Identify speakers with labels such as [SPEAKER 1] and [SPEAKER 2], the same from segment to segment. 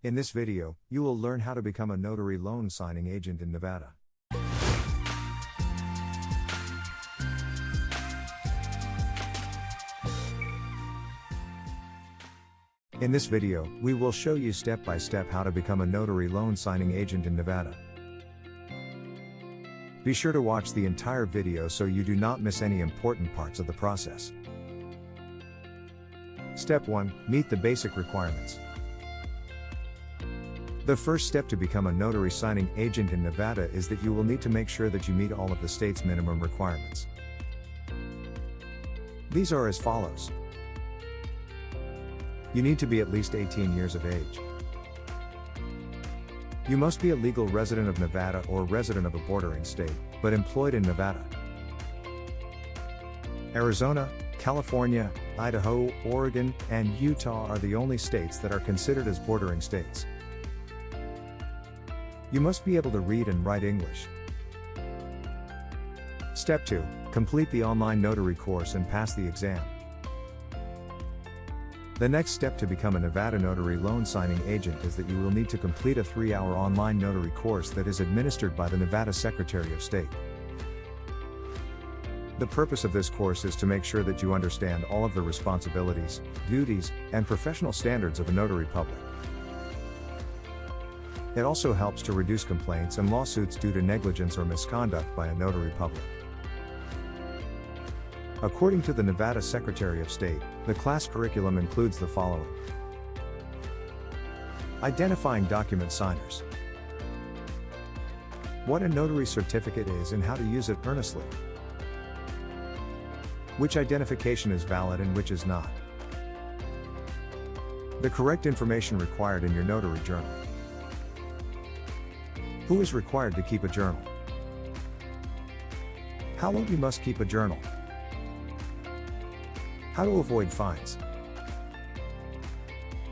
[SPEAKER 1] In this video, you will learn how to become a notary loan signing agent in Nevada. In this video, we will show you step by step how to become a notary loan signing agent in Nevada. Be sure to watch the entire video so you do not miss any important parts of the process. Step 1. Meet the basic requirements. The first step to become a notary signing agent in Nevada is that you will need to make sure that you meet all of the state's minimum requirements. These are as follows. You need to be at least 18 years of age. You must be a legal resident of Nevada or resident of a bordering state, but employed in Nevada. Arizona, California, Idaho, Oregon, and Utah are the only states that are considered as bordering states. You must be able to read and write English. Step 2. Complete the online notary course and pass the exam. The next step to become a Nevada notary loan signing agent is that you will need to complete a 3-hour online notary course that is administered by the Nevada Secretary of State. The purpose of this course is to make sure that you understand all of the responsibilities, duties, and professional standards of a notary public. It also helps to reduce complaints and lawsuits due to negligence or misconduct by a notary public. According to the Nevada Secretary of State, the class curriculum includes the following: identifying document signers, what a notary certificate is and how to use it earnestly, which identification is valid and which is not, the correct information required in your notary journal, who is required to keep a journal, how long you must keep a journal, how to avoid fines,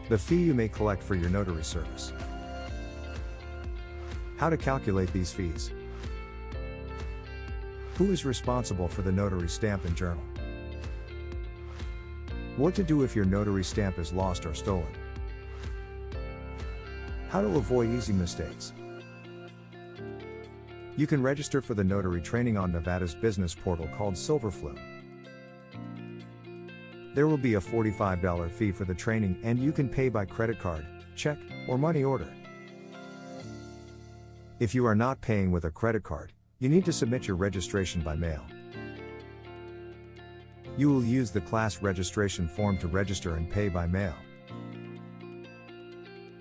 [SPEAKER 1] the fee you may collect for your notary service, how to calculate these fees, who is responsible for the notary stamp and journal, what to do if your notary stamp is lost or stolen, how to avoid easy mistakes. You can register for the notary training on Nevada's business portal called Silverflume. There will be a $45 fee for the training and you can pay by credit card, check, or money order. If you are not paying with a credit card, you need to submit your registration by mail. You will use the class registration form to register and pay by mail.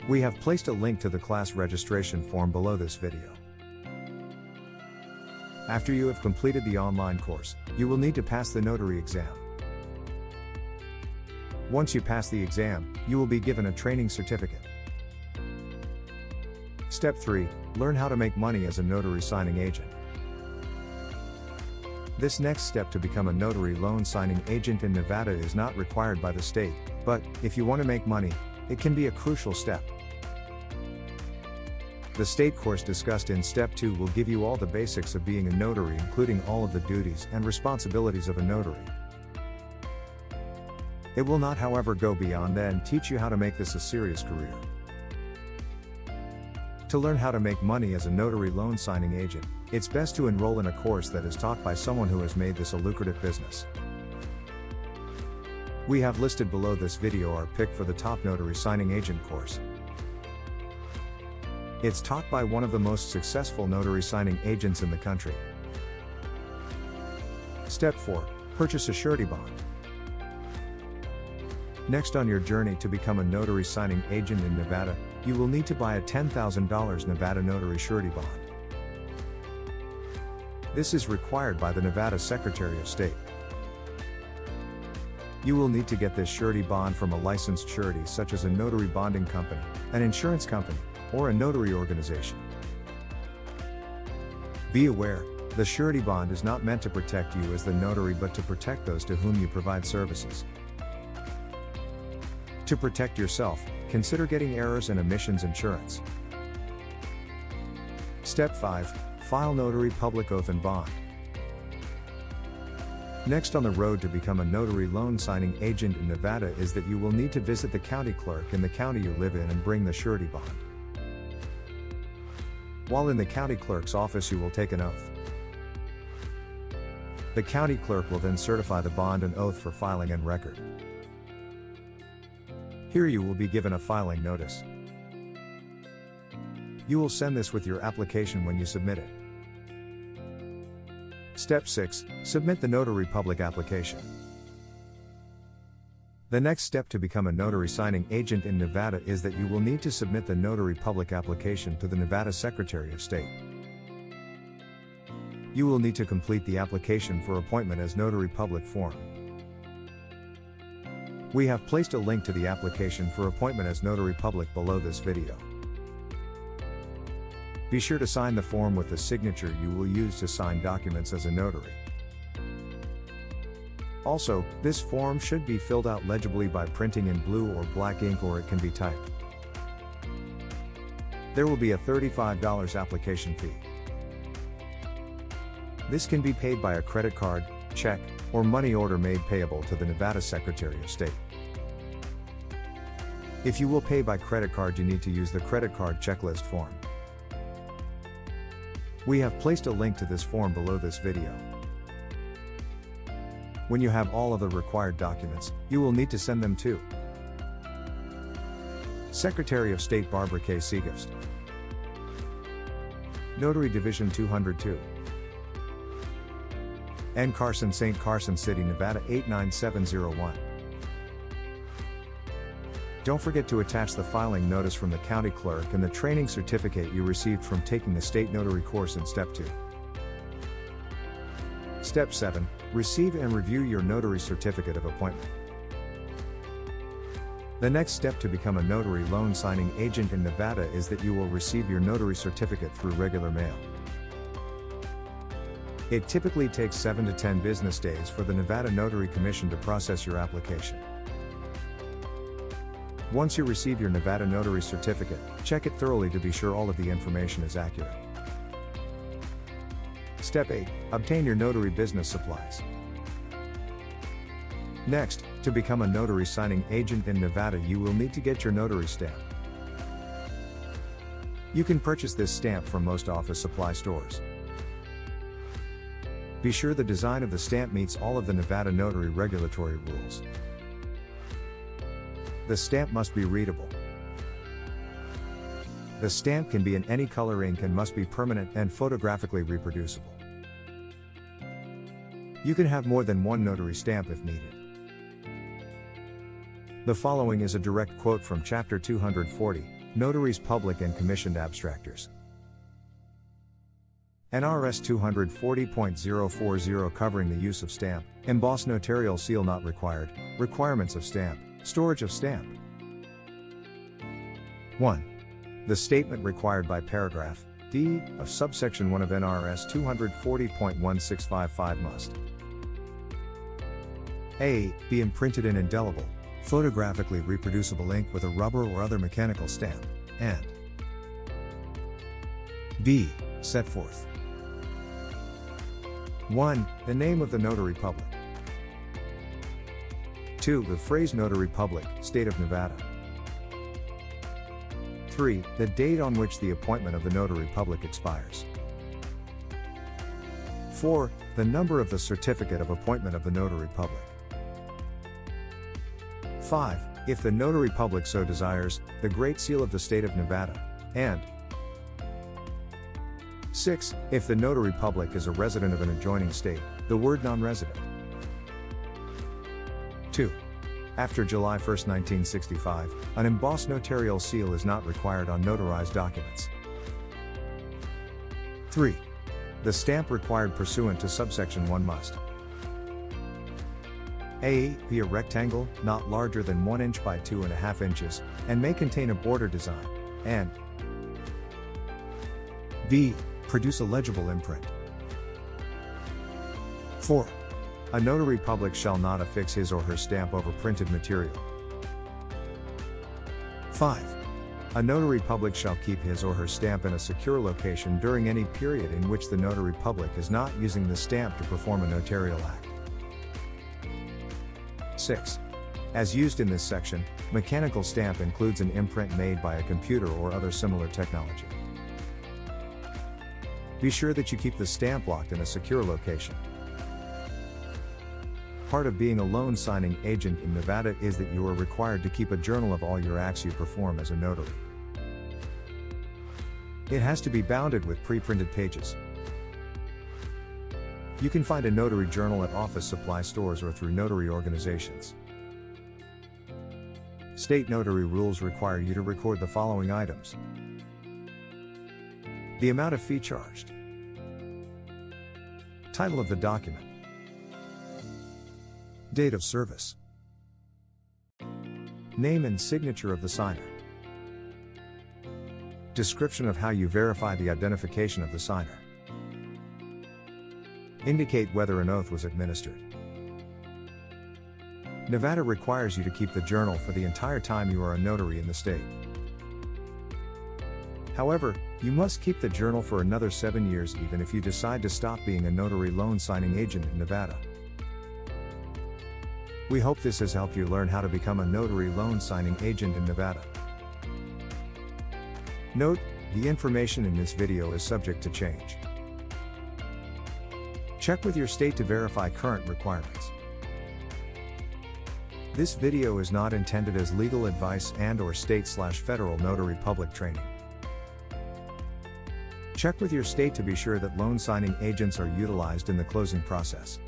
[SPEAKER 1] We have placed a link to the class registration form below this video. After you have completed the online course, you will need to pass the notary exam. Once you pass the exam, you will be given a training certificate. Step 3. Learn how to make money as a notary signing agent. This next step to become a notary loan signing agent in Nevada is not required by the state, but, if you want to make money, it can be a crucial step. The state course discussed in Step 2 will give you all the basics of being a notary, including all of the duties and responsibilities of a notary. It will not, however, go beyond that and teach you how to make this a serious career. To learn how to make money as a notary loan signing agent, it's best to enroll in a course that is taught by someone who has made this a lucrative business. We have listed below this video our pick for the top notary signing agent course. It's taught by one of the most successful notary signing agents in the country. Step 4. Purchase a surety bond. Next on your journey to become a notary signing agent in Nevada, you will need to buy a $10,000 Nevada notary surety bond. This is required by the Nevada Secretary of State. You will need to get this surety bond from a licensed surety such as a notary bonding company, an insurance company, or a notary organization. Be aware, the surety bond is not meant to protect you as the notary but to protect those to whom you provide services. To protect yourself, consider getting errors and omissions insurance. Step 5. File notary public oath and bond. Next on the road to become a notary loan signing agent in Nevada is that you will need to visit the county clerk in the county you live in and bring the surety bond. While in the county clerk's office you will take an oath. The county clerk will then certify the bond and oath for filing and record. Here you will be given a filing notice. You will send this with your application when you submit it. Step 6. Submit the Notary Public application. The next step to become a notary signing agent in Nevada is that you will need to submit the Notary Public application to the Nevada Secretary of State. You will need to complete the application for appointment as Notary Public form. We have placed a link to the application for appointment as Notary Public below this video. Be sure to sign the form with the signature you will use to sign documents as a notary. Also, this form should be filled out legibly by printing in blue or black ink, or it can be typed. There will be a $35 application fee. This can be paid by a credit card, check, or money order made payable to the Nevada Secretary of State. If you will pay by credit card, you need to use the credit card checklist form. We have placed a link to this form below this video. When you have all of the required documents, you will need to send them to Secretary of State Barbara K. Seagust, Notary Division 202, N. Carson, St. Carson City, Nevada 89701. Don't forget to attach the filing notice from the county clerk and the training certificate you received from taking the state notary course in Step 2. Step 7. Receive and review your notary certificate of appointment. The next step to become a notary loan signing agent in Nevada is that you will receive your notary certificate through regular mail. It typically takes 7 to 10 business days for the Nevada Notary Commission to process your application. Once you receive your Nevada notary certificate, check it thoroughly to be sure all of the information is accurate. Step 8. Obtain your notary business supplies. Next, to become a notary signing agent in Nevada, you will need to get your notary stamp. You can purchase this stamp from most office supply stores. Be sure the design of the stamp meets all of the Nevada notary regulatory rules. The stamp must be readable. The stamp can be in any color ink and must be permanent and photographically reproducible. You can have more than one notary stamp if needed. The following is a direct quote from Chapter 240, Notaries Public and Commissioned Abstractors. NRS 240.040 covering the use of stamp, embossed notarial seal not required, requirements of stamp, storage of stamp. 1. The statement required by paragraph D of subsection 1 of NRS 240.1655 must A. Be imprinted in indelible, photographically reproducible ink with a rubber or other mechanical stamp, and B. Set forth 1. The name of the notary public. 2. The phrase Notary Public, State of Nevada. 3. The date on which the appointment of the Notary Public expires. 4. The number of the certificate of appointment of the Notary Public. 5. If the Notary Public so desires, the Great Seal of the State of Nevada, and 6. If the Notary Public is a resident of an adjoining state, the word non-resident. 2. After July 1, 1965, an embossed notarial seal is not required on notarized documents. 3. The stamp required pursuant to subsection 1 must A. Be a rectangle, not larger than 1 inch by 2.5 inches, and may contain a border design, and B. Produce a legible imprint. 4. A notary public shall not affix his or her stamp over printed material. 5. A notary public shall keep his or her stamp in a secure location during any period in which the notary public is not using the stamp to perform a notarial act. 6. As used in this section, mechanical stamp includes an imprint made by a computer or other similar technology. Be sure that you keep the stamp locked in a secure location. Part of being a loan signing agent in Nevada is that you are required to keep a journal of all your acts you perform as a notary. It has to be bounded with pre-printed pages. You can find a notary journal at office supply stores or through notary organizations. State notary rules require you to record the following items: the amount of fee charged, title of the document, date of service, name and signature of the signer, description of how you verify the identification of the signer, indicate whether an oath was administered. Nevada requires you to keep the journal for the entire time you are a notary in the state. However, you must keep the journal for another 7 years even if you decide to stop being a notary loan signing agent in Nevada. We hope this has helped you learn how to become a notary loan signing agent in Nevada. Note, the information in this video is subject to change. Check with your state to verify current requirements. This video is not intended as legal advice and/or state/federal notary public training. Check with your state to be sure that loan signing agents are utilized in the closing process.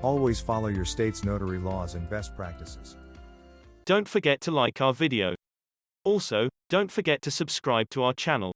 [SPEAKER 1] Always follow your state's notary laws and best practices.
[SPEAKER 2] Don't forget to like our video. Also, don't forget to subscribe to our channel.